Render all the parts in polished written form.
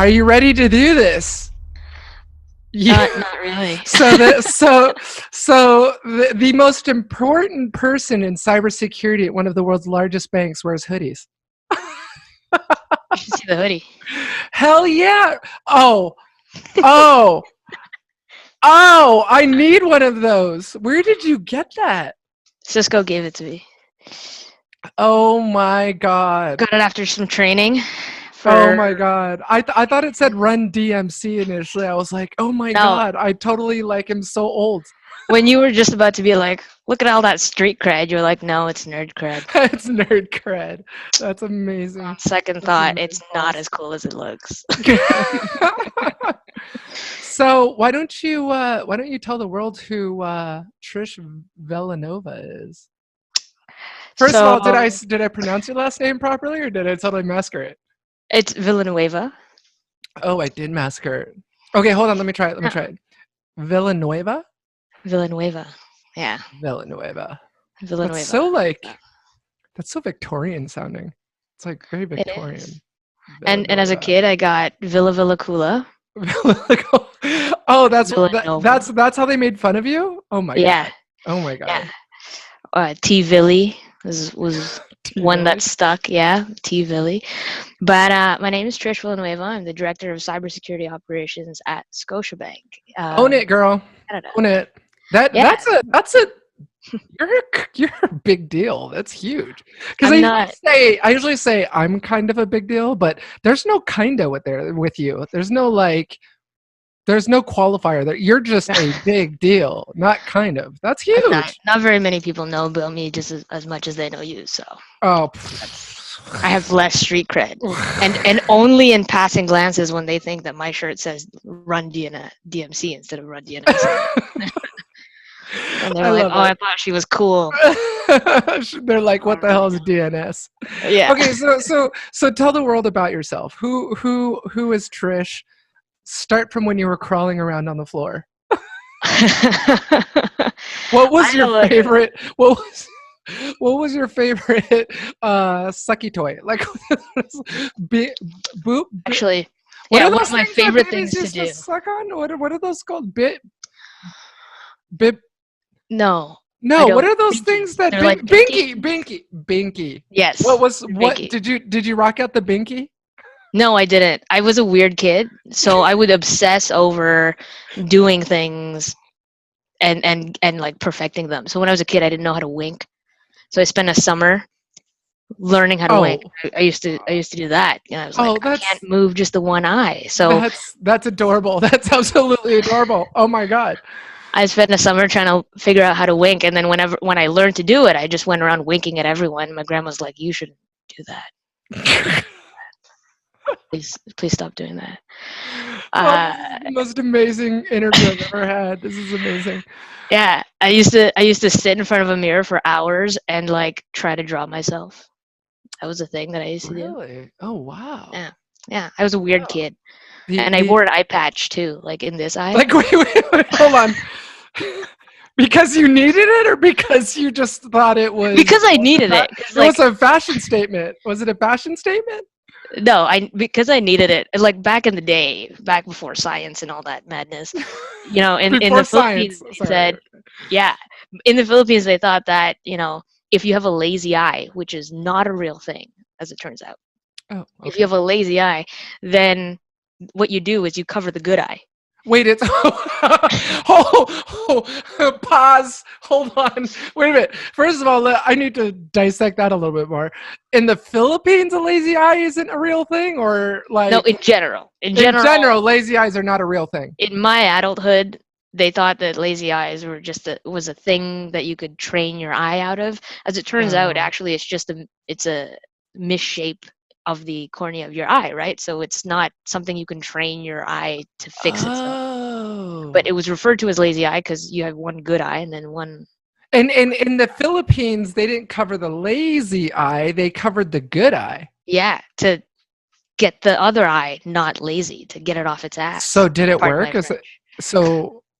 Are you ready to do this? Yeah. Not really. So the most important person in cybersecurity at one of the world's largest banks wears hoodies. You should see the hoodie. Hell yeah! Oh! I need one of those. Where did you get that? Cisco gave it to me. Oh my god! Got it after some training. Oh my god! I thought it said Run DMC initially. I was like, oh my god! I totally am so old. When you were just about to be like, look at all that street cred, you're like, no, it's nerd cred. It's nerd cred. That's amazing. On second thought, it's not as cool as it looks. So why don't you tell the world who Trish Villanueva is? First of all, did I pronounce your last name properly, or did I totally massacre it? It's Villanueva. Oh, I did massacre it. Okay, hold on. Let me try it. Villanueva. Yeah. Villanueva. Villanueva. That's so Victorian sounding. It's like very Victorian. And as a kid, I got Villa Coola. Oh, that's how they made fun of you? Oh my god. Oh my god. Yeah. T Villy was one that stuck. Yeah, T Villy. But my name is Trish Villanueva. I'm the director of cybersecurity operations at Scotiabank. Own it, girl. Canada. Own it. That's a you're a big deal. That's huge. Because I usually say I'm kind of a big deal, but there's no kinda with you. There's no qualifier there. You're just a big deal, not kind of. That's huge. Not very many people know about me just as much as they know you. So I have less street cred, and only in passing glances when they think that my shirt says Run DMC instead of Run DNS. And they're like, I thought she was cool. They're like, what the hell is DNS? Yeah. Okay, so tell the world about yourself. Who is Trish? Start from when you were crawling around on the floor. What was your favorite? What was your favorite sucky toy? Boop. Actually, what are one those of my favorite things to do. Suck on? What are those called? Bip. No. What are those things that Binky? Yes. What did you rock out the Binky? No, I didn't. I was a weird kid, so I would obsess over doing things and like perfecting them. So when I was a kid, I didn't know how to wink. So I spent a summer learning how to wink. I used to do that. And I was like, I can't move just the one eye. So that's adorable. That's absolutely adorable. Oh my god. I spent a summer trying to figure out how to wink, and then when I learned to do it, I just went around winking at everyone. My grandma's like, "You shouldn't do that. Please stop doing that." This is the most amazing interview I've ever had. This is amazing. Yeah, I used to sit in front of a mirror for hours and try to draw myself. That was a thing that I used to do. Really? Oh wow. Yeah. I was a weird kid, and I wore an eye patch too, in this eye. Wait, hold on. Because you needed it, or because you just thought it was? Because I needed it. It was a fashion statement. Was it a fashion statement? No, because I needed it. Back in the day, back before science and all that madness, in the Philippines, they said, in the Philippines, they thought that, if you have a lazy eye, which is not a real thing, as it turns out. Oh, okay. If you have a lazy eye, then what you do is you cover the good eye. Wait, it's pause. Hold on. Wait a minute. First of all, I need to dissect that a little bit more. In the Philippines, a lazy eye isn't a real thing, or no, in general. In general, lazy eyes are not a real thing. In my adulthood, they thought that lazy eyes were was a thing that you could train your eye out of. As it turns out, actually, it's a misshape of the cornea of your eye, right? So it's not something you can train your eye to fix itself. But it was referred to as lazy eye because you have one good eye and then one. And in the Philippines, they didn't cover the lazy eye; they covered the good eye. Yeah, to get the other eye not lazy, to get it off its ass. So did it work?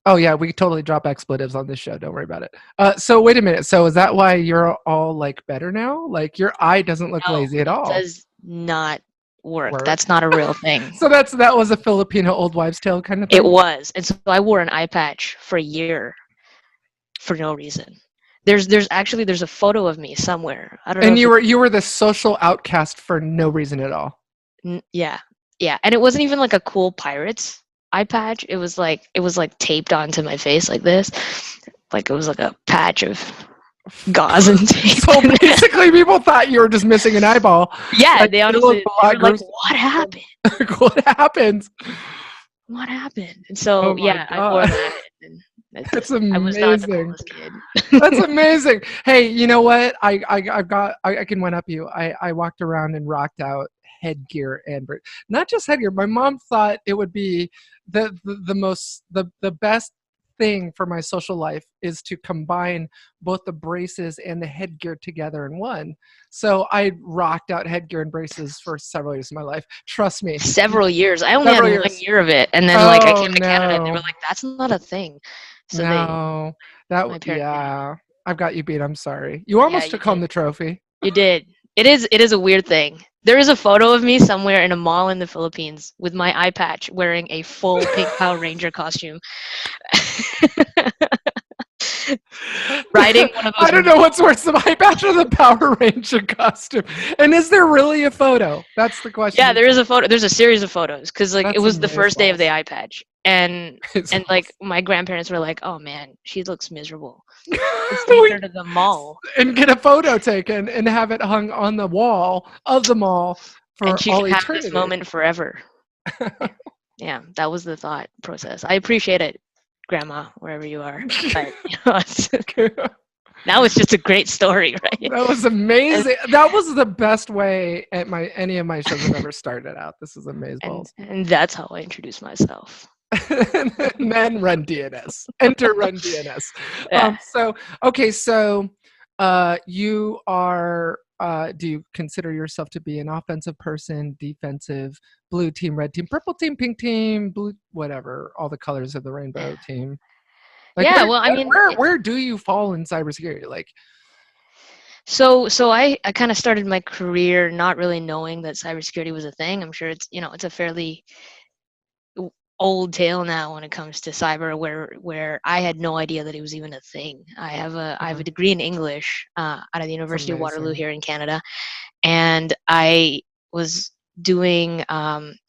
Oh yeah, we totally drop expletives on this show. Don't worry about it. So wait a minute. So is that why you're all better now? Your eye doesn't look lazy at all? It does not work. That's not a real thing. So that was a Filipino old wives' tale kind of thing? It was. And so I wore an eye patch for a year for no reason. There's a photo of me somewhere. I don't know. And you were the social outcast for no reason at all. Yeah. And it wasn't even like a cool Pirates eye patch. It was like taped onto my face like this. Like it was like a patch of gauze and tape. So basically people thought you were just missing an eyeball. Yeah, like, they honestly were like, what happened? What happened? What happened? And so I wore that. And that's amazing. I was not the coolest kid. That's amazing. Hey, you know what? I can one up you. I walked around and rocked out headgear and not just headgear. My mom thought it would be the best thing for my social life is to combine both the braces and the headgear together in one. So I rocked out headgear and braces for several years of my life. Trust me. Several years. I only had 1 year of it, and then I came to Canada, and they were like, "That's not a thing." So I've got you beat. I'm sorry. You almost took home the trophy. You did. It is a weird thing. There is a photo of me somewhere in a mall in the Philippines with my eye patch wearing a full Pink Power Ranger costume. Riding one of those. I don't know what's worse, the eye patch or the Power Ranger costume. And is there really a photo? That's the question. Yeah, there is a photo. There's a series of photos because it was the first day of the eye patch. And like my grandparents were like, "Oh man, she looks miserable. Let's take her to the mall and get a photo taken and have it hung on the wall of the mall for and she all can eternity. have this moment forever." Yeah, that was the thought process. I appreciate it, Grandma, wherever you are. But now it's just a great story, right? That was amazing. That was the best way any of my shows have ever started out. This is amazing. And that's how I introduce myself. And then run DNS. Enter run DNS. Yeah. So you are. Do you consider yourself to be an offensive person, defensive, blue team, red team, purple team, pink team, blue, whatever, all the colors of the rainbow team? Like, where do you fall in cybersecurity? Like, so I kind of started my career not really knowing that cybersecurity was a thing. I'm sure it's a fairly old tale now when it comes to cyber, where I had no idea that it was even a thing. I have a degree in English out of the University of Waterloo here in Canada, and I was doing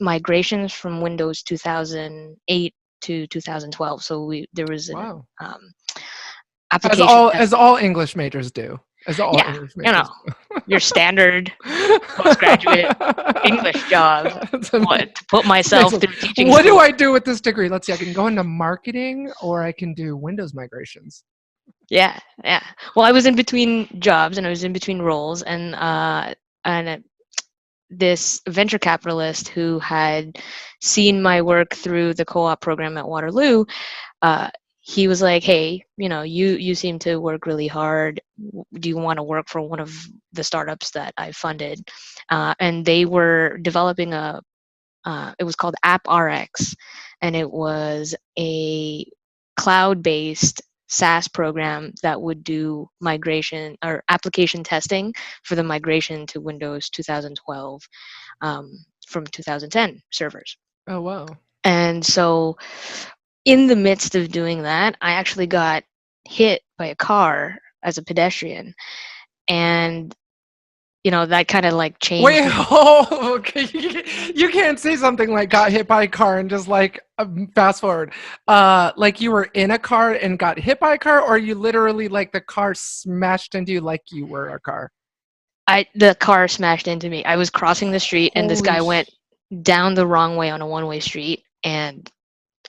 migrations from Windows 2008 to 2012. So there was an application as all English majors do. English majors your standard postgraduate English job. To put myself through teaching. What do I do with this degree? Let's see. I can go into marketing, or I can do Windows migrations. Yeah. Well, I was in between jobs and I was in between roles, and this venture capitalist who had seen my work through the co-op program at Waterloo, he was like, "Hey, you seem to work really hard. Do you want to work for one of the startups that I funded?" And they were developing it was called AppRx, and it was a cloud-based SaaS program that would do migration or application testing for the migration to Windows 2012 from 2010 servers. Oh, wow. And so in the midst of doing that, I actually got hit by a car as a pedestrian, and that kind of like changed. Wait, okay. You can't say something like got hit by a car and just like fast forward. Like you were in a car and got hit by a car, or you literally like the car smashed into you like you were a car? The car smashed into me. I was crossing the street and this guy went down the wrong way on a one-way street, and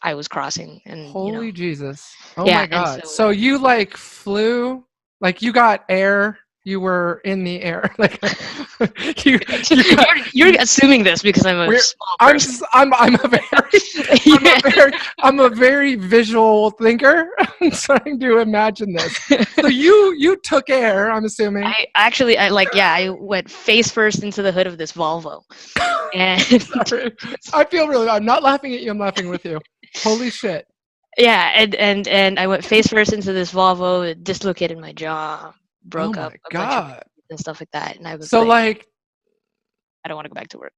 I was crossing, and holy Jesus. Oh my God. So you like flew, like you got air, you were in the air. Like you're assuming this because I'm a small person. I'm a very visual thinker. I'm trying to imagine this. So you took air, I'm assuming. I went face first into the hood of this Volvo. And I feel really, I'm not laughing at you, I'm laughing with you. Holy shit. Yeah, and I went face first into this Volvo. It dislocated my jaw, broke up a bunch of and stuff like that. And I was I I don't want to go back to work.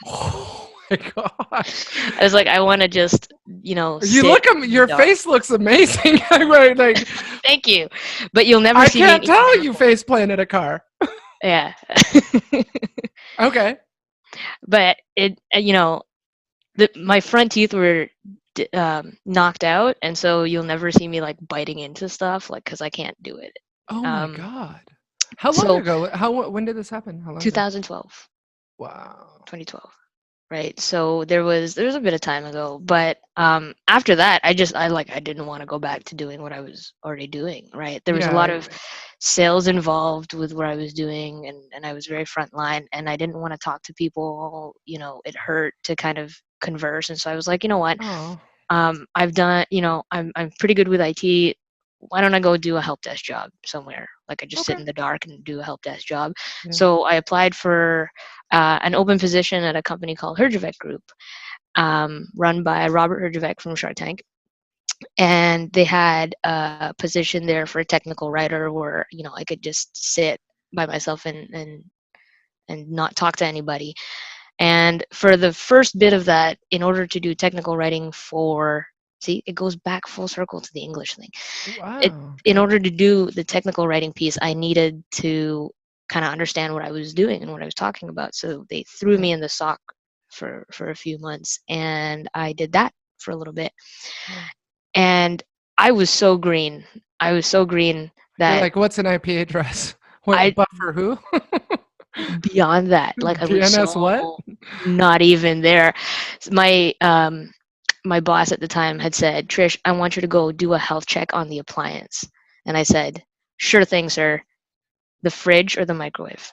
Oh my god! I was like, I want to just, you look, your face looks amazing. Like, thank you, but you'll never I see me. can't tell you face planted a car. Yeah. Okay. But my front teeth were knocked out, and so you'll never see me like biting into stuff, like, because I can't do it. Oh my god! How long ago? When did this happen? How long? 2012. Wow. 2012. Right. So there was a bit of time ago, but after that, I didn't want to go back to doing what I was already doing. Right. There was a lot of sales involved with what I was doing, and I was very frontline, and I didn't want to talk to people. It hurt to kind of converse, and so I was like, you know what? I've done. I'm pretty good with IT. Why don't I go do a help desk job somewhere? Like, I just sit in the dark and do a help desk job. Yeah. So I applied for an open position at a company called Herjavec Group, run by Robert Herjavec from Shark Tank. And they had a position there for a technical writer where, I could just sit by myself and not talk to anybody. And for the first bit of that, in order to do technical writing it goes back full circle to the English thing. Wow. In order to do the technical writing piece, I needed to kind of understand what I was doing and what I was talking about. So they threw me in the SOC for a few months, and I did that for a little bit. And I was so green. That you're like, what's an IP address? What buffer? Who? Beyond that, like, I was DNS what? Not even there. My boss at the time had said, Trish, I want you to go do a health check on the appliance. And I said, sure thing, sir. The fridge or the microwave?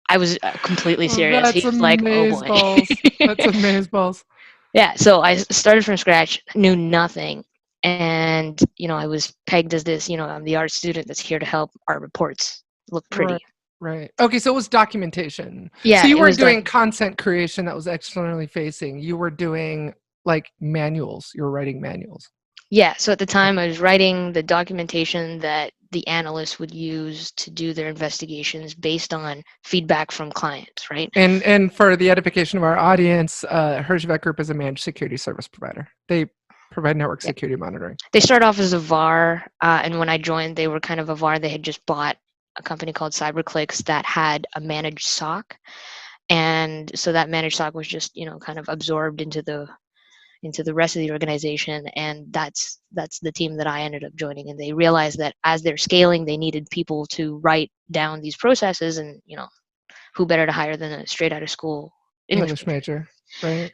I was completely serious. He was like, oh boy. That's amazeballs. Yeah, so I started from scratch, knew nothing. And, I was pegged as this, I'm the art student that's here to help our reports look pretty. Right. Okay, so it was documentation. Yeah. So you weren't doing content creation that was externally facing. You were doing like manuals. You were writing manuals. Yeah. So at the time, I was writing the documentation that the analysts would use to do their investigations based on feedback from clients, right? And for the edification of our audience, Herjavec Group is a managed security service provider. They provide network security monitoring. They start off as a VAR, and when I joined, they were kind of a VAR. They had just bought a company called Cybersecurity that had a managed SOC, and so that managed SOC was just kind of absorbed into the rest of the organization, and that's the team that I ended up joining. And they realized that as they're scaling, they needed people to write down these processes, and who better to hire than a straight out of school English major, right?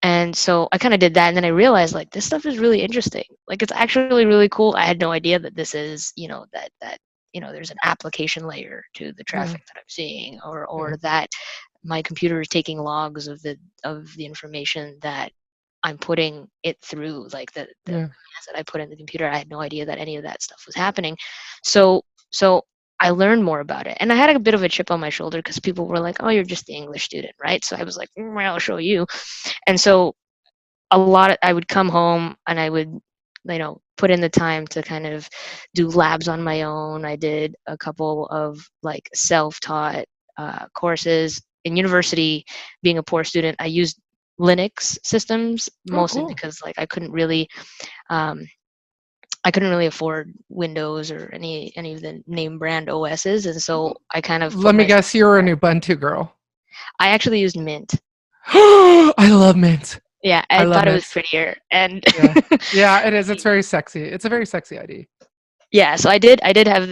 And so I kind of did that, and then I realized, like, this stuff is really interesting. Like, it's actually really cool. I had no idea that this is, that there's an application layer to the traffic that I'm seeing, or that my computer is taking logs of the information that I'm putting it through, like the that I put in the computer. I had no idea that any of that stuff was happening. So I learned more about it, and I had a bit of a chip on my shoulder because people were like, "Oh, you're just the English student, right?" So I was like, "I'll show you." And so I would come home and I would, put in the time to kind of do labs on my own. I did a couple of like self-taught courses in university. Being a poor student, I used Linux systems mostly because like I couldn't really afford Windows or any of the name brand OSs, and so I kind of let me guess, you're an Ubuntu girl. I actually used Mint. I love Mint. Yeah, I thought it was prettier, and yeah, it is. It's very sexy. It's a very sexy ID. Yeah, so I did have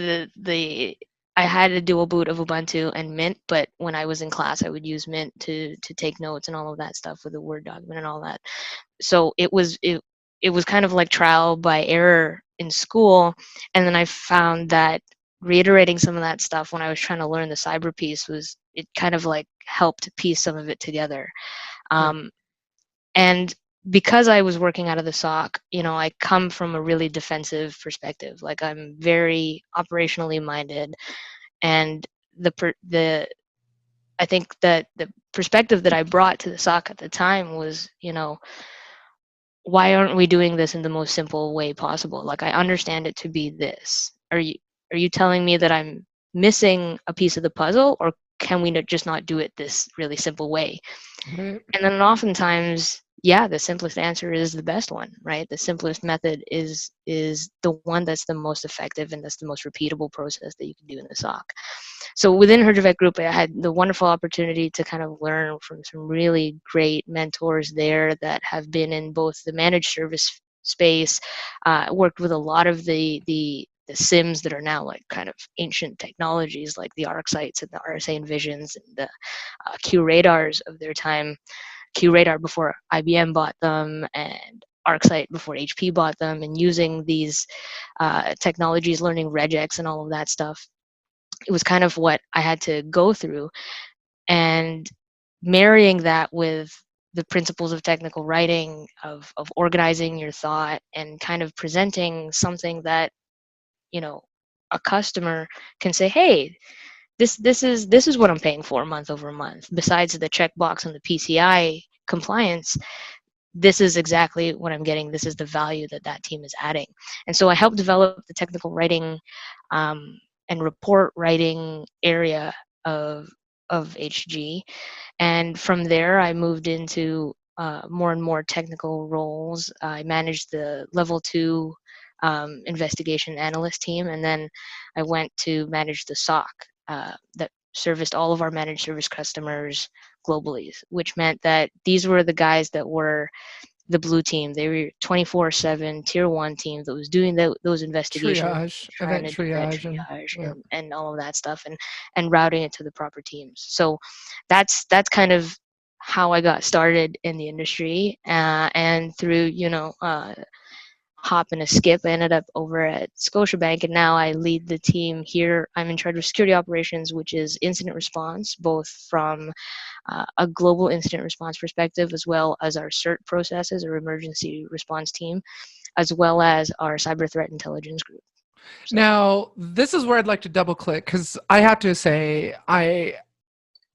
I had a dual boot of Ubuntu and Mint, but when I was in class, I would use Mint to take notes and all of that stuff with the Word document and all that. So it was kind of like trial by error in school, and then I found that reiterating some of that stuff when I was trying to learn the cyber piece it kind of like helped piece some of it together. And because I was working out of the SOC, I come from a really defensive perspective. Like, I'm very operationally minded, and I think that the perspective that I brought to the SOC at the time was, why aren't we doing this in the most simple way possible? Like, I understand it to be this. Are you telling me that I'm missing a piece of the puzzle, or can we just not do it this really simple way? Right. And then oftentimes, yeah, the simplest answer is the best one, right? The simplest method is the one that's the most effective, and that's the most repeatable process that you can do in the SOC. So within Herjavec Group, I had the wonderful opportunity to kind of learn from some really great mentors there that have been in both the managed service space, worked with a lot of the SIMs that are now like kind of ancient technologies, like the ArcSights and the RSA Envisions and the QRadars of their time. QRadar before IBM bought them, and ArcSight before HP bought them, and using these technologies, learning regex and all of that stuff. It was kind of what I had to go through, and marrying that with the principles of technical writing, of organizing your thought, and kind of presenting something that, you know, a customer can say, hey, this is what I'm paying for month over month. Besides the checkbox on the PCI compliance, this is exactly what I'm getting. This is the value that that team is adding. And so I helped develop the technical writing and report writing area of HG. And from there, I moved into more and more technical roles. I managed the level 2 investigation analyst team, and then I went to manage the SOC that serviced all of our managed service customers globally, which meant that these were the guys that were the blue team. They were 24/7 tier 1 team that was doing those investigations, Triage, trying event to do that triage, triage yeah. and all of that stuff, and routing it to the proper teams. So that's kind of how I got started in the industry, and through hop and a skip, I ended up over at Scotiabank, and now I lead the team here. I'm in charge of security operations, which is incident response, both from a global incident response perspective, as well as our CERT processes, or emergency response team, as well as our cyber threat intelligence group. So. Now, this is where I'd like to double click, because I have to say,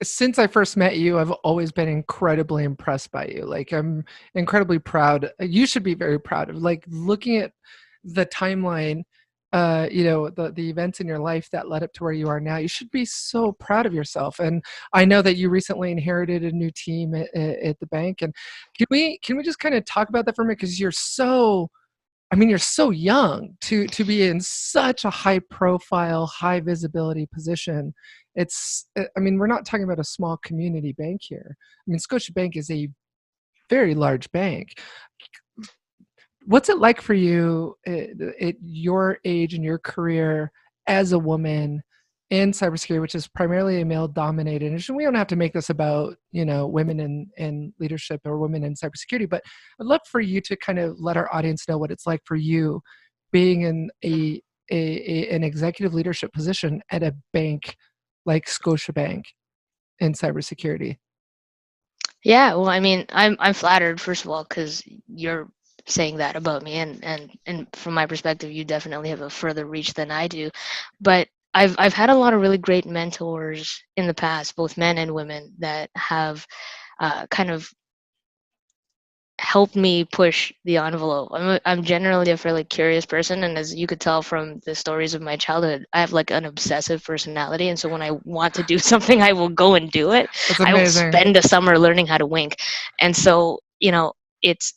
since I first met you, I've always been incredibly impressed by you. Like, I'm incredibly proud. You should be very proud of, like, looking at the timeline, the events in your life that led up to where you are now. You should be so proud of yourself. And I know that you recently inherited a new team at the bank. And can we just kind of talk about that for a minute? Because you're so young to be in such a high profile, high visibility position. We're not talking about a small community bank here. Scotiabank is a very large bank. What's it like for you at your age and your career as a woman in cybersecurity, which is primarily a male dominated? And we don't have to make this about, women in leadership or women in cybersecurity, but I'd love for you to kind of let our audience know what it's like for you being in an executive leadership position at a bank like Scotiabank in cybersecurity. Yeah, well, I mean, I'm flattered, first of all, because you're saying that about me, and from my perspective, you definitely have a further reach than I do. But I've had a lot of really great mentors in the past, both men and women, that have kind of helped me push the envelope. I'm generally a fairly curious person, and as you could tell from the stories of my childhood, I have like an obsessive personality, and so when I want to do something, I will go and do it. That's I will amazing. spend a summer learning how to wink. And so, it's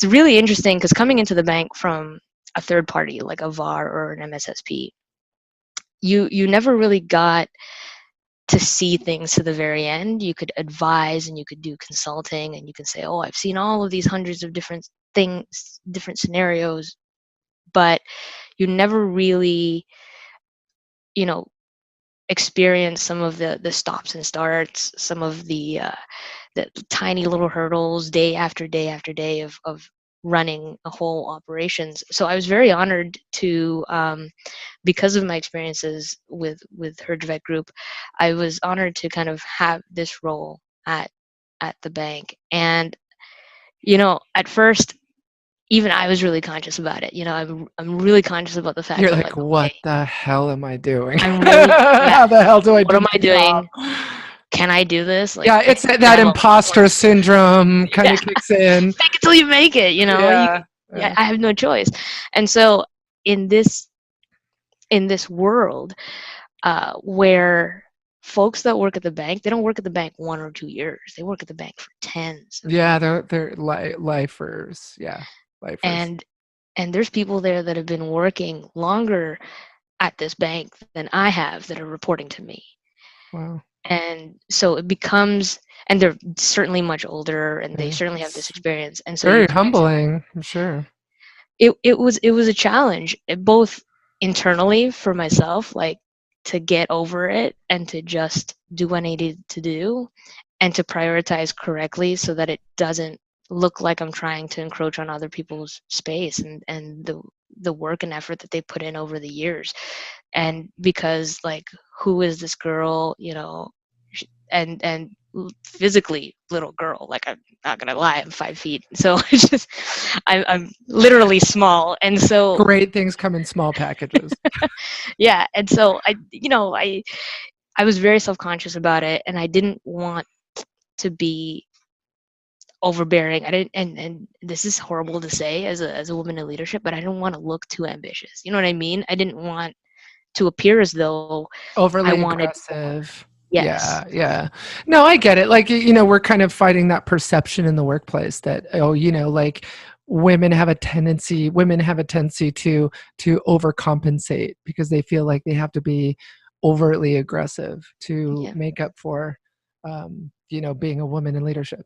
really interesting, because coming into the bank from a third party like a VAR or an MSSP, you never really got to see things to the very end. You could advise and you could do consulting, and you can say, oh, I've seen all of these hundreds of different things, different scenarios, but you never really, experience some of the stops and starts, some of the tiny little hurdles day after day after day of running a whole operations. So I was very honored to, because of my experiences with Herjavec Group, I was honored to kind of have this role at the bank. And at first, even I was really conscious about it. I'm really conscious about the fact You're that, like, what the hell am I doing? I'm really, How the hell do I do what am I doing? job? Can I do this? Like, Yeah, it's that imposter syndrome kind of kicks in. Fake it till you make it. Yeah. I have no choice. And so in this world, where folks that work at the bank, they don't work at the bank 1 or 2 years. They work at the bank for tens of Yeah, years. they're lifers. Yeah, lifers. And there's people there that have been working longer at this bank than I have that are reporting to me. Wow. And so it becomes, and they're certainly much older, and they Yeah. certainly have this experience. And so you Very kind of, humbling, I'm sure. it was a challenge, both internally for myself, like to get over it and to just do what I needed to do and to prioritize correctly so that it doesn't look like I'm trying to encroach on other people's space and the work and effort that they put in over the years. And because, like, who is this girl, and physically little girl, like, I'm not gonna lie, I'm 5 feet, so it's just, I'm literally small, and so Great things come in small packages. yeah, and so I was very self-conscious about it, and I didn't want to be overbearing. I didn't, and this is horrible to say as a woman in leadership, but I didn't want to look too ambitious. You know what I mean? I didn't want to appear as though I Overly wanted more. aggressive. Yes. Yeah. No, I get it. Like, we're kind of fighting that perception in the workplace that, like women have a tendency to overcompensate because they feel like they have to be overtly aggressive to Yeah. make up for, being a woman in leadership.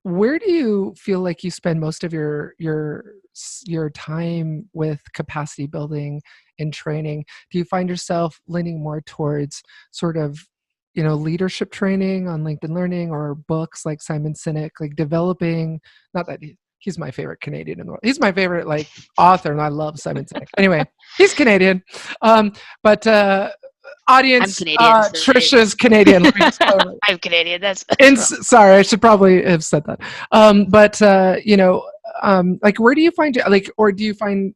Where do you feel like you spend most of your time with capacity building and training? Do you find yourself leaning more towards sort of leadership training on LinkedIn Learning or books like Simon Sinek, like developing, not that he's my favorite Canadian in the world, he's my favorite like author, and I love Simon Sinek. Anyway, he's Canadian. But I'm audience, Canadian, so Trish is Canadian. Let me I'm Canadian. That's wrong. sorry, I should probably have said that. But like, where do you find like, or do you find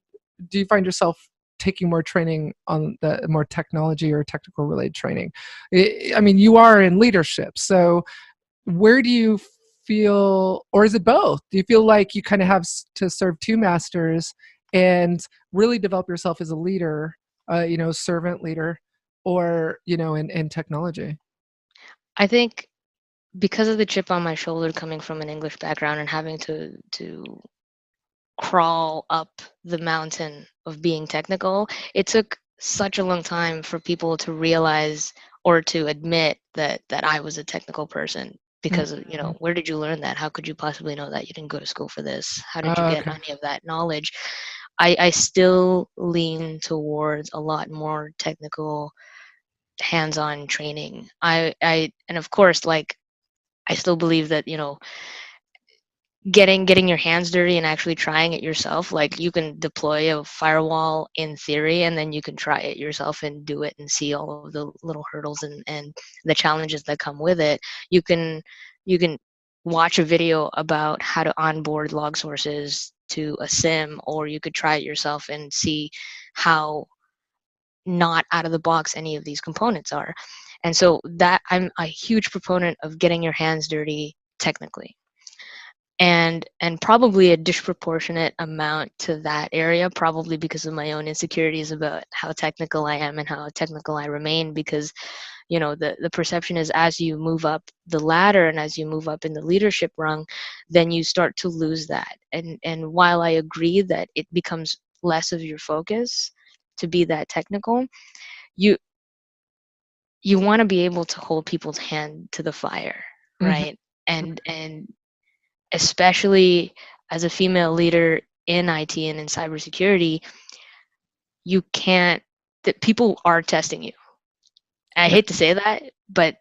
yourself taking more training on the more technology or technical related training? I mean, you are in leadership, so where do you feel, or is it both? Do you feel like you kind of have to serve two masters and really develop yourself as a leader, servant leader, or in technology? I think because of the chip on my shoulder coming from an English background and having to crawl up the mountain of being technical, it took such a long time for people to realize or to admit that I was a technical person. Because, Mm-hmm. where did you learn that? How could you possibly know that? You didn't go to school for this. How did you Oh, get okay. any of that knowledge? I still lean towards a lot more technical hands-on training. And of course, like, I still believe that, getting your hands dirty and actually trying it yourself, like, you can deploy a firewall in theory, and then you can try it yourself and do it and see all of the little hurdles and the challenges that come with it. You can watch a video about how to onboard log sources to a SIM, or you could try it yourself and see how not out of the box any of these components are. And so that, I'm a huge proponent of getting your hands dirty technically, and probably a disproportionate amount to that area, probably because of my own insecurities about how technical I am and how technical I remain. Because the perception is, as you move up the ladder and as you move up in the leadership rung, then you start to lose that. And while I agree that it becomes less of your focus to be that technical, you you want to be able to hold people's hand to the fire, Mm-hmm. right? And especially as a female leader in IT and in cybersecurity, you can't, that people are testing you. And I Yeah. hate to say that, but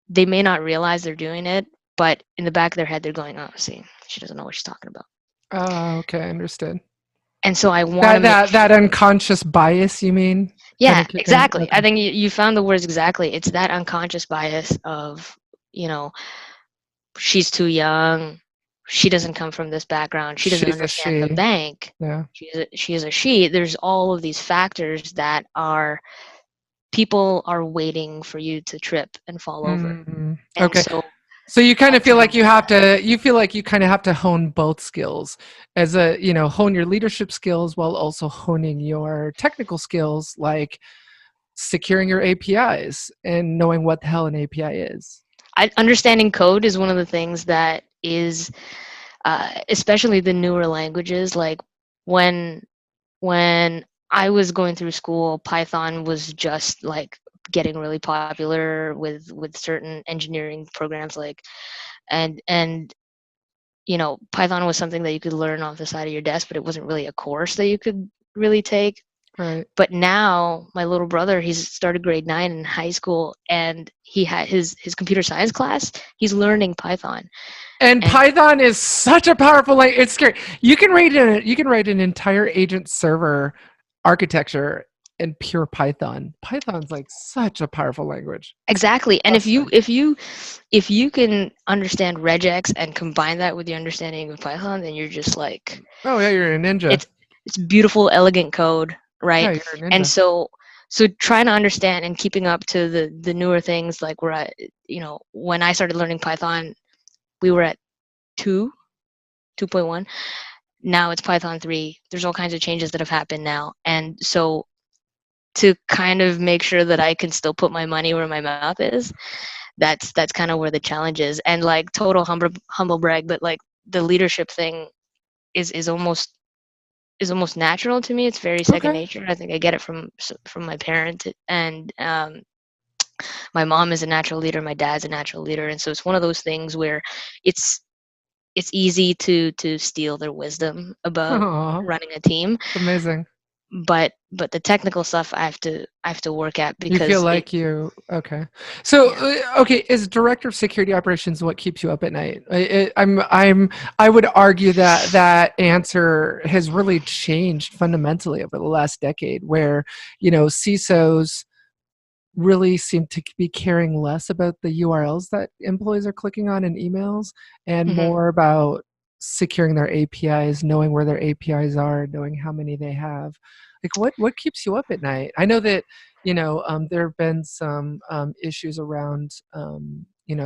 they may not realize they're doing it, but in the back of their head, they're going, "Oh, see, she doesn't know what she's talking about." Oh, okay, understood. And so I want to That make that sure. that unconscious bias, you mean? Kind Yeah, of kick in. exactly. I Okay. think you found the words exactly. It's that unconscious bias of, you know, she's too young, she doesn't come from this background, she doesn't She's a understand the she. bank, Yeah. she is a she. There's all of these factors that are, people are waiting for you to trip and fall over. Mm-hmm. And Okay. so So you kind I'm of feel trying like to do that. you feel like you kind of have to hone both skills as hone your leadership skills while also honing your technical skills, like securing your APIs and knowing what the hell an API is. Understanding code is one of the things that is, especially the newer languages. Like when I was going through school, Python was just like getting really popular with certain engineering programs, like and Python was something that you could learn off the side of your desk, but it wasn't really a course that you could really take. Right. But now my little brother, he's started grade 9 in high school, and he had his computer science class. He's learning Python. And Python is such a powerful language. It's scary. You can write an entire agent server architecture in pure Python. Python's like such a powerful language. Exactly. And if you can understand regex and combine that with your understanding of Python, then you're just like, oh yeah, you're a ninja. It's beautiful, elegant code, right? Yeah, you're a ninja. And so trying to understand and keeping up to the newer things, like when I started learning Python, we were at 2.1. Now it's Python 3. There's all kinds of changes that have happened now. And so to kind of make sure that I can still put my money where my mouth is, that's kind of where the challenge is. And like total humble brag, but like the leadership thing is almost natural to me. It's very second nature. I think I get it from my parent, and my mom is a natural leader, my dad's a natural leader, and so it's one of those things where it's easy to steal their wisdom about running a team. Amazing. But the technical stuff I have to work at, because you feel like okay. So okay, is director of security operations what keeps you up at night? I would argue that answer has really changed fundamentally over the last decade, where CISOs really seem to be caring less about the URLs that employees are clicking on in emails and more about securing their APIs, knowing where their APIs are, knowing how many they have. Like what keeps you up at night? I know that there have been some issues around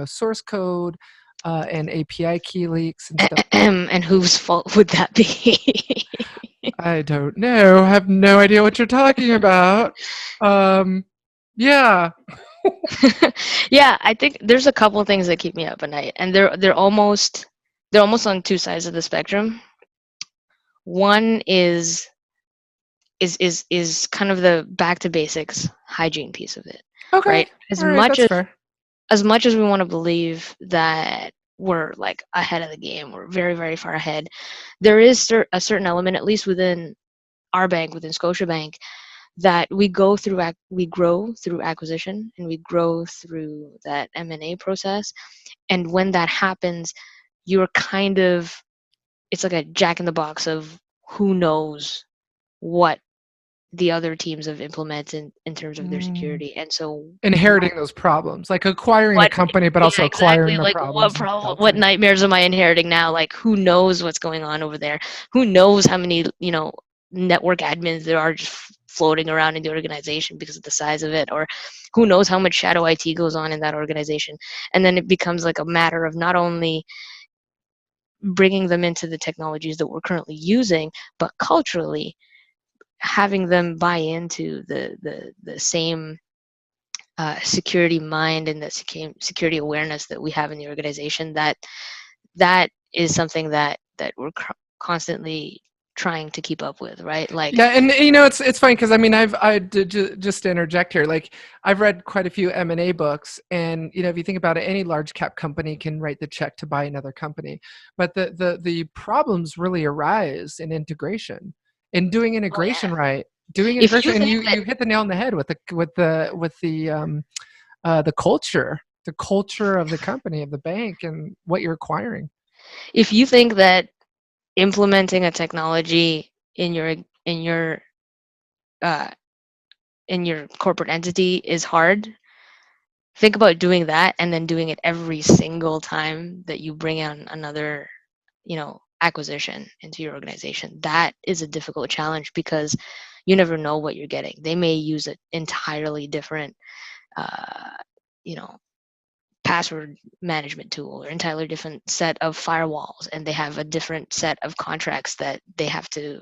source code and API key leaks and stuff. And whose fault would that be? I don't know. I have no idea what you're talking about. Yeah. Yeah, I think there's a couple of things that keep me up at night, and they're almost on two sides of the spectrum. One is kind of the back to basics hygiene piece of it. Okay. Right? Fair. As much as we want to believe that we're like ahead of the game, we're very, very far ahead, there is a certain element, at least within our bank, within Scotiabank, that we grow through acquisition, and we grow through that M&A process. And when that happens, you're kind of, it's like a jack in the box of who knows what the other teams have implemented in terms of their security. And so inheriting those problems, like acquiring a company, but also acquiring the problems. What nightmares am I inheriting now? Like, who knows what's going on over there? Who knows how many, network admins there are just floating around in the organization because of the size of it, or who knows how much shadow IT goes on in that organization. And then it becomes like a matter of not only bringing them into the technologies that we're currently using, but culturally having them buy into the same security mind and the security awareness that we have in the organization. That is something that we're constantly trying to keep up with, right? Like, yeah, and it's funny because just to interject here, like I've read quite a few M&A books, and if you think about it, any large cap company can write the check to buy another company, but the problems really arise in integration, in doing integration right, doing integration, and you hit the nail on the head with the culture of the company, of the bank, and what you're acquiring. If you think that implementing a technology in your corporate entity is hard, think about doing that and then doing it every single time that you bring on another acquisition into your organization. That is a difficult challenge because you never know what you're getting. They may use an entirely different password management tool or entirely different set of firewalls, and they have a different set of contracts that they have to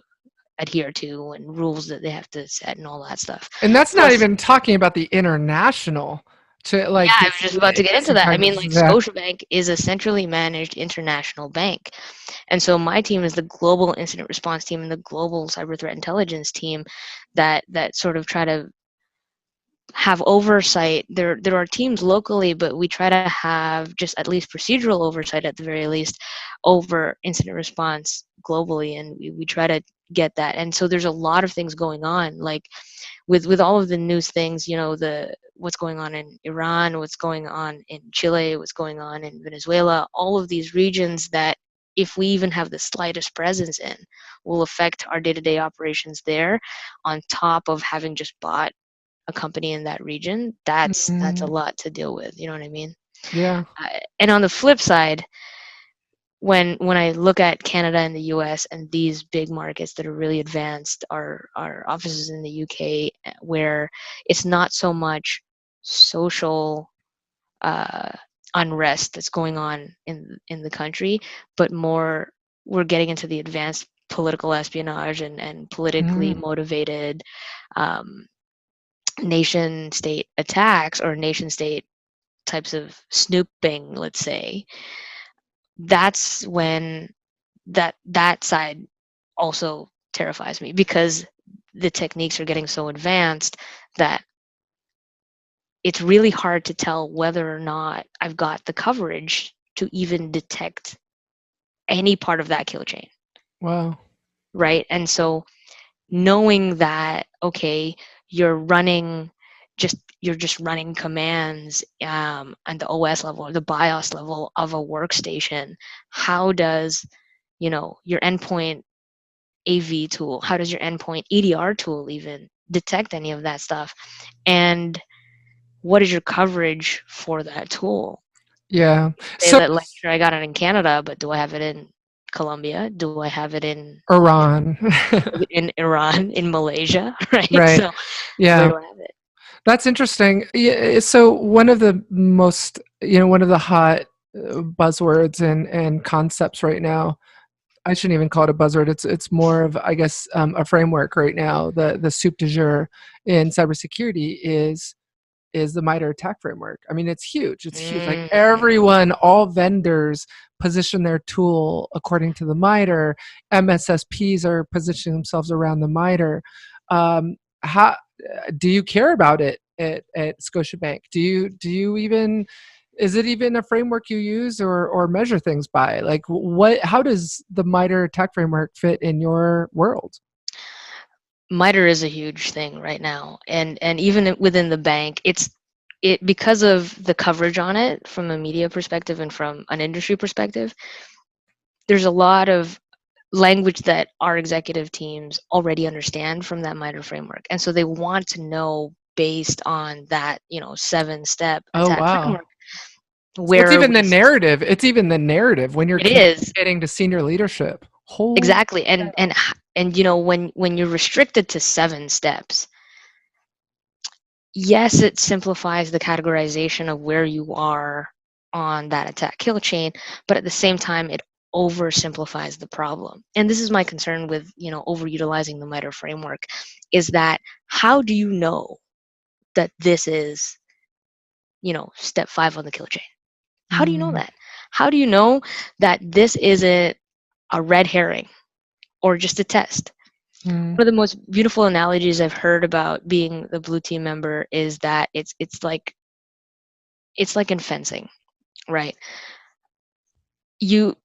adhere to and rules that they have to set and all that stuff. And that's not Plus, even talking about the international to like I was just about to get into that. I mean, like yeah. Scotiabank is a centrally managed international bank. And so my team is the global incident response team and the global cyber threat intelligence team that sort of try to have oversight. There are teams locally, but we try to have just at least procedural oversight at the very least over incident response globally, and we try to get that. And so there's a lot of things going on, like with all of the news things, the what's going on in Iran, what's going on in Chile, what's going on in Venezuela, all of these regions that if we even have the slightest presence in will affect our day-to-day operations there, on top of having just bought a company in that region. That's a lot to deal with, you know what I mean? Yeah. And on the flip side, when I look at Canada and the US and these big markets that are really advanced, our offices in the UK, where it's not so much social unrest that's going on in the country, but more we're getting into the advanced political espionage and politically motivated nation state attacks or nation state types of snooping, let's say. That's when that side also terrifies me, because the techniques are getting so advanced that it's really hard to tell whether or not I've got the coverage to even detect any part of that kill chain. Wow. Right? And so knowing that, okay, you're just running commands on the OS level or the BIOS level of a workstation, how does your endpoint AV tool, how does your endpoint EDR tool even detect any of that stuff? And what is your coverage for that tool? Yeah. Say So that lecture, I got it in Canada, but do I have it in Colombia? Do I have it in Iran. in Iran, in Malaysia, right? Right. So where Yeah. do I have it? That's interesting. Yeah, so one of the most, one of the hot buzzwords and concepts right now, I shouldn't even call it a buzzword. It's more of, I guess, a framework right now. The soup du jour in cybersecurity is the MITRE attack framework. I mean, it's huge. It's huge. Like everyone, all vendors position their tool according to the MITRE. MSSPs are positioning themselves around the MITRE. How do you care about it at Scotiabank? Do you even, is it even a framework you use or measure things by? Like how does the MITRE attack framework fit in your world? MITRE is a huge thing right now, and even within the bank, it because of the coverage on it from a media perspective and from an industry perspective. There's a lot of language that our executive teams already understand from that MITRE framework, and so they want to know based on that 7-step Oh attack wow. framework So it's where even we the narrative. It's even the narrative when you're it is. communicating to senior leadership. Exactly. And when you're restricted to 7 steps, yes, it simplifies the categorization of where you are on that attack kill chain, but at the same time it oversimplifies the problem. And this is my concern with overutilizing the MITRE framework, is that how do you know that this is step 5 on the kill chain? How do you know that? How do you know that this isn't a red herring or just a test? One of the most beautiful analogies I've heard about being the blue team member is that it's like in fencing, right? You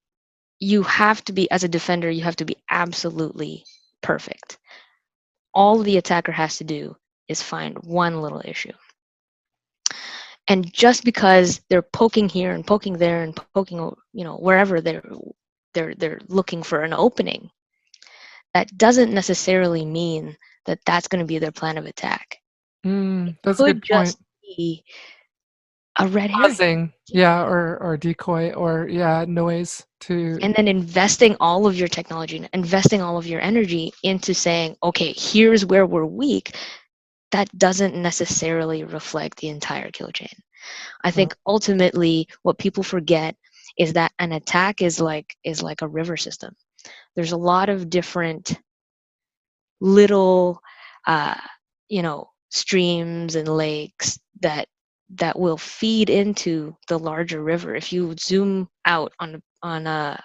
have to be, as a defender, you have to be absolutely perfect. All the attacker has to do is find one little issue. And just because they're poking here and poking there and poking, wherever they're looking for an opening, that doesn't necessarily mean that that's going to be their plan of attack. That's a Could good point. just be a red herring. Buzzing, yeah, or decoy, or noise to. And then investing all of your technology, investing all of your energy into saying, okay, here's where we're weak. That doesn't necessarily reflect the entire kill chain. I think ultimately what people forget is that an attack is like a river system. There's a lot of different little, streams and lakes that will feed into the larger river. If you zoom out on a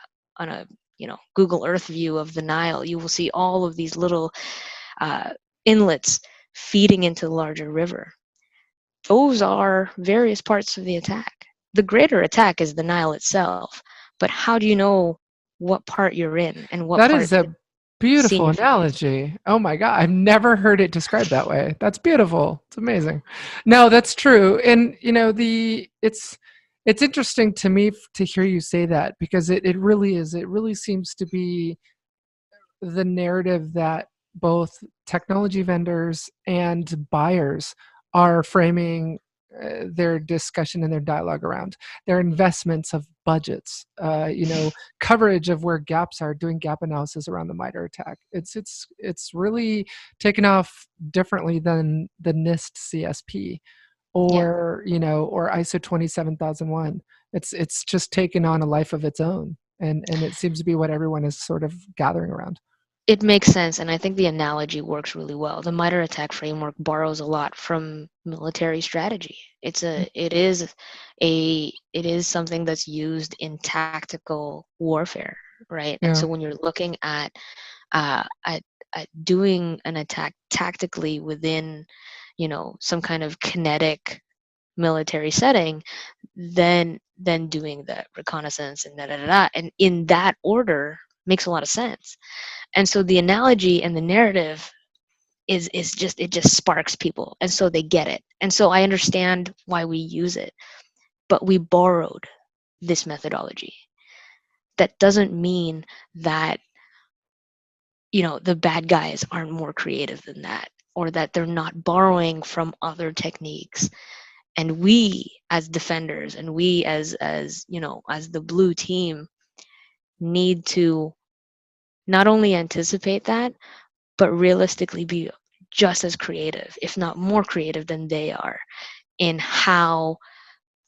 Google Earth view of the Nile, you will see all of these little uh, inlets feeding into the larger river. Those are various parts of the attack. The greater attack is the Nile itself, but how do you know what part you're in and what That part is a beautiful senior analogy. Oh my God. I've never heard it described that way. That's beautiful. It's amazing. No, that's true. And it's interesting to me to hear you say that, because it really is. It really seems to be the narrative that both technology vendors and buyers are framing their discussion and their dialogue around their investments of budgets, coverage of where gaps are, doing gap analysis around the MITRE attack. It's really taken off differently than the NIST CSP or or ISO 27001. It's just taken on a life of its own, and it seems to be what everyone is sort of gathering around. It makes sense, and I think the analogy works really well. The MITRE attack framework borrows a lot from military strategy. It is something that's used in tactical warfare, right? And Yeah. so when you're looking at uh, at, at doing an attack tactically within, some kind of kinetic military setting, then doing the reconnaissance and and in that order makes a lot of sense. And so the analogy and the narrative is just, it just sparks people, and so they get it, and so I understand why we use it. But we borrowed this methodology. That doesn't mean that the bad guys aren't more creative than that, or that they're not borrowing from other techniques. And we as defenders, and we as the blue team, need to not only anticipate that, but realistically be just as creative, if not more creative than they are, in how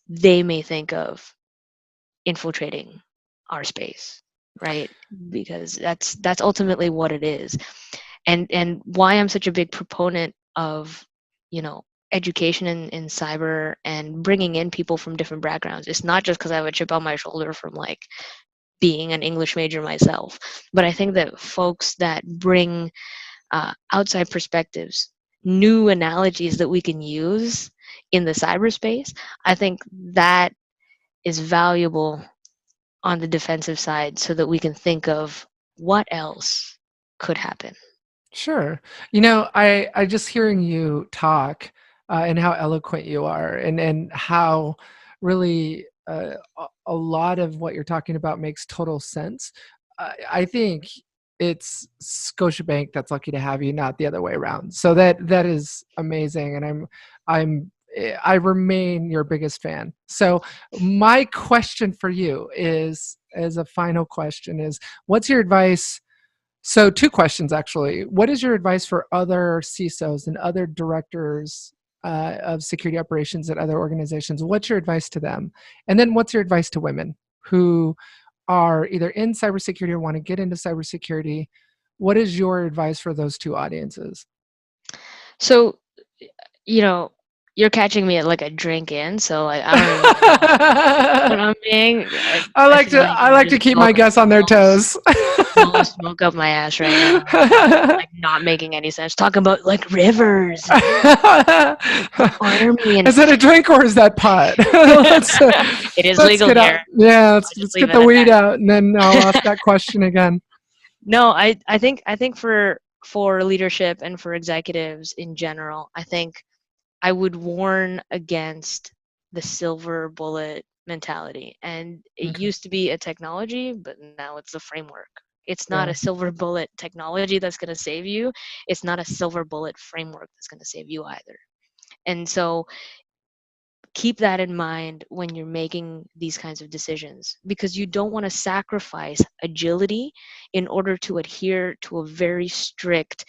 they may think of infiltrating our space, right? Because that's ultimately what it is. And why I'm such a big proponent of education in cyber and bringing in people from different backgrounds. It's not just because I have a chip on my shoulder from like being an English major myself, but I think that folks that bring outside perspectives, new analogies that we can use in the cyberspace, I think that is valuable on the defensive side, so that we can think of what else could happen. Sure. I just hearing you talk, and how eloquent you are, and how really a lot of what you're talking about makes total sense. I think it's Scotiabank that's lucky to have you, not the other way around. So that is amazing, and I remain your biggest fan. So my question for you is, as a final question, is what's your advice? So two questions, actually. What is your advice for other CISOs and other directors of security operations at other organizations? What's your advice to them? And then what's your advice to women who are either in cybersecurity or want to get into cybersecurity? What is your advice for those two audiences? So, you're catching me at like a drink in, so I don't even know what I'm being. I feel like I you're like to just keep my guests on their toes. blowing smoke up my ass right now, like not making any sense. Talking about like rivers, army, and is that a drink or is that pot? it is Let's legal get out. here. Yeah, I'll just let's leave get it the at weed that. out, and then I'll ask that question again. No, I think for leadership and for executives in general, I think I would warn against the silver bullet mentality. And it Okay. used to be a technology, but now it's a framework. It's not Yeah. a silver bullet technology that's going to save you. It's not a silver bullet framework that's going to save you either. And so keep that in mind when you're making these kinds of decisions, because you don't want to sacrifice agility in order to adhere to a very strict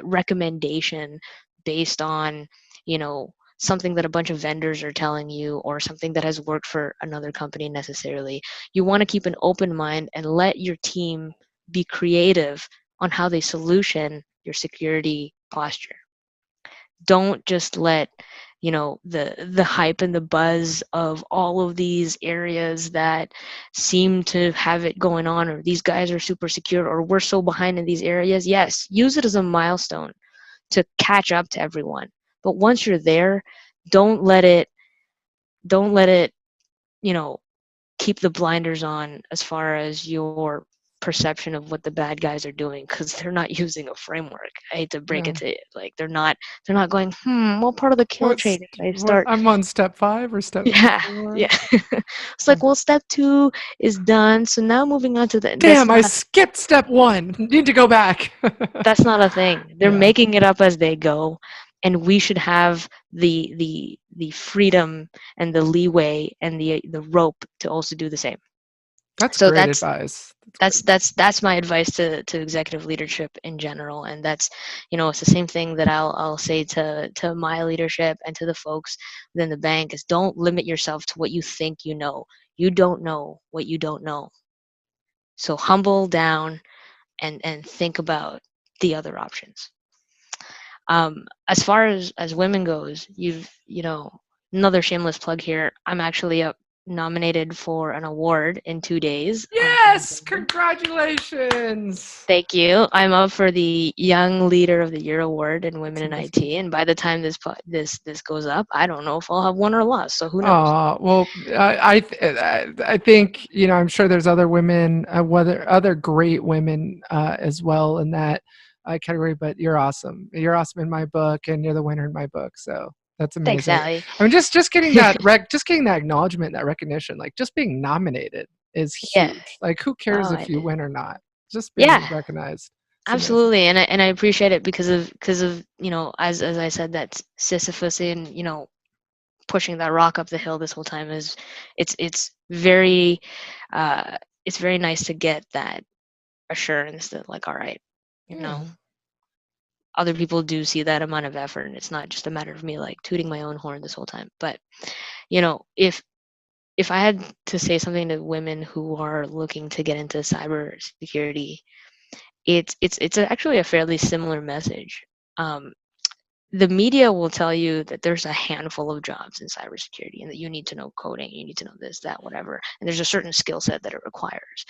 recommendation based on something that a bunch of vendors are telling you, or something that has worked for another company necessarily. You want to keep an open mind and let your team be creative on how they solution your security posture. Don't just let the hype and the buzz of all of these areas that seem to have it going on, or these guys are super secure, or we're so behind in these areas. Yes, use it as a milestone to catch up to everyone. But once you're there, don't let it keep the blinders on as far as your perception of what the bad guys are doing, because they're not using a framework. I hate to break it to you. Like, they're not going, what part of the kill chain did I start? I'm on step 5 or step 4. Yeah. It's like, well, step 2 is done, so now moving on to the damn, I skipped step 1, need to go back. That's not a thing. They're making it up as they go, and we should have the freedom and the leeway and the rope to also do the same. That's great advice. That's my advice to executive leadership in general, and that's it's the same thing that I'll say to my leadership and to the folks within the bank, is don't limit yourself to what you think you know. You don't know what you don't know. So humble down and think about the other options. As far as women goes, another shameless plug here. I'm actually nominated for an award in 2 days. Yes, congratulations. Thank you. I'm up for the Young Leader of the Year award in Women in IT, and by the time this goes up, I don't know if I'll have won or lost. So who knows? Well, I think I'm sure there's other women, other great women as well in that category. But you're awesome. You're awesome in my book, and you're the winner in my book. So that's amazing. Thanks, Allie. I mean, just getting that just getting that acknowledgement, that recognition, like just being nominated is huge. Yeah. Like, who cares if you win or not? Just being recognized. Absolutely, and I appreciate it because of as I said, that Sisyphus in pushing that rock up the hill this whole time is it's very nice to get that assurance that, like, all right, other people do see that amount of effort, and it's not just a matter of me like tooting my own horn this whole time. But if I had to say something to women who are looking to get into cybersecurity, it's actually a fairly similar message. The media will tell you that there's a handful of jobs in cybersecurity, and that you need to know coding, you need to know this, that, whatever, and there's a certain skill set that it requires.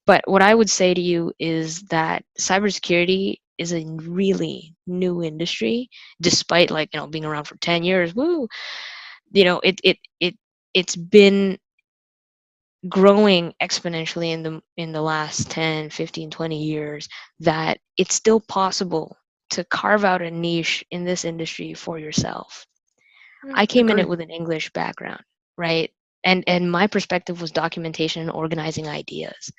But what I would say to you is that cybersecurity is a really new industry, despite being around for 10 years. Woo! It's been growing exponentially in the last 10, 15, 20 years, that it's still possible to carve out a niche in this industry for yourself. I came in it with an English background, right? And my perspective was documentation and organizing ideas.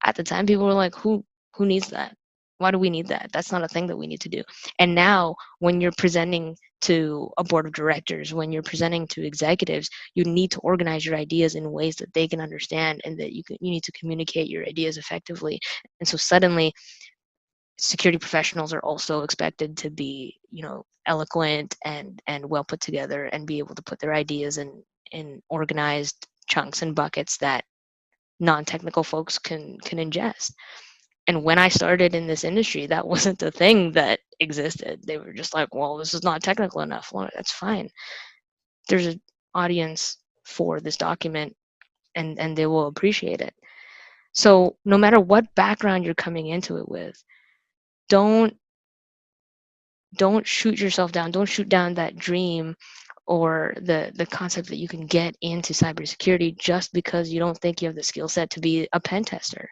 At the time, people were like, who needs that? Why do we need that? That's not a thing that we need to do. And now, when you're presenting to a board of directors, when you're presenting to executives, you need to organize your ideas in ways that they can understand, and that you need to communicate your ideas effectively. And so suddenly, security professionals are also expected to be, eloquent and well put together, and be able to put their ideas in organized chunks and buckets that non-technical folks can ingest. And when I started in this industry, that wasn't the thing that existed. They were just like, well, this is not technical enough. Well, that's fine. There's an audience for this document, and they will appreciate it. So no matter what background you're coming into it with, don't shoot yourself down. Don't shoot down that dream or the concept that you can get into cybersecurity just because you don't think you have the skill set to be a pen tester.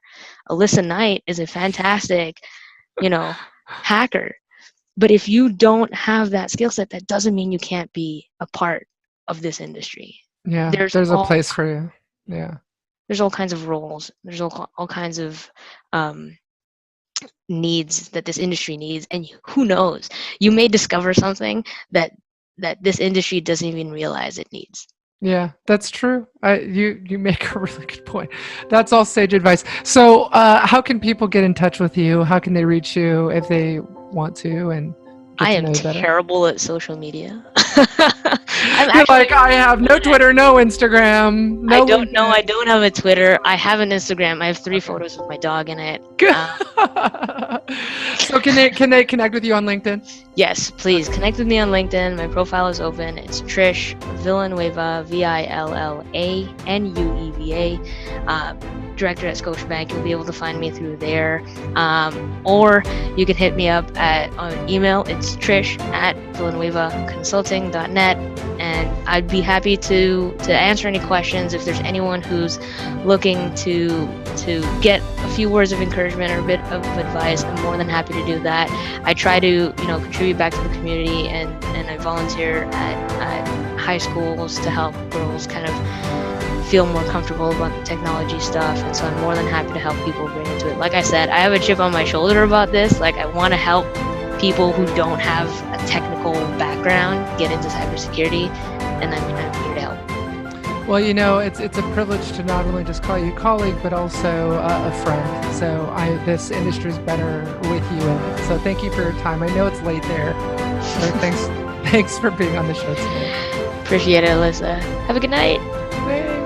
Alyssa Knight is a fantastic, hacker. But if you don't have that skill set, that doesn't mean you can't be a part of this industry. Yeah, there's a place for you. Yeah. There's all kinds of roles. There's all kinds of needs that this industry needs, and who knows, you may discover something that this industry doesn't even realize it needs. Yeah, that's true. You make a really good point. That's all sage advice. So how can people get in touch with you? How can they reach you if they want to? And I am terrible at social media. I have no Twitter, no Instagram. I don't have a Twitter. I have an Instagram. I have 3 photos with my dog in it. So can they connect with you on LinkedIn? Yes, please connect with me on LinkedIn. My profile is open. It's Trish Villanueva, Villanueva, director at Scotiabank. You'll be able to find me through there, or you can hit me up on email. It's trish@villanuevaconsulting.net, and I'd be happy to answer any questions. If there's anyone who's looking to get a few words of encouragement or a bit of advice, I'm more than happy to do that. I try to contribute back to the community, and I volunteer at high schools to help girls kind of feel more comfortable about the technology stuff, and so I'm more than happy to help people bring into it. Like I said, I have a chip on my shoulder about this. Like, I want to help people who don't have a technical background get into cybersecurity, and I'm here to help. Well, it's a privilege to not only just call you a colleague, but also a friend. So this industry is better with you in it. So thank you for your time. I know it's late there. So thanks for being on the show today. Appreciate it, Alyssa. Have a good night. Thanks.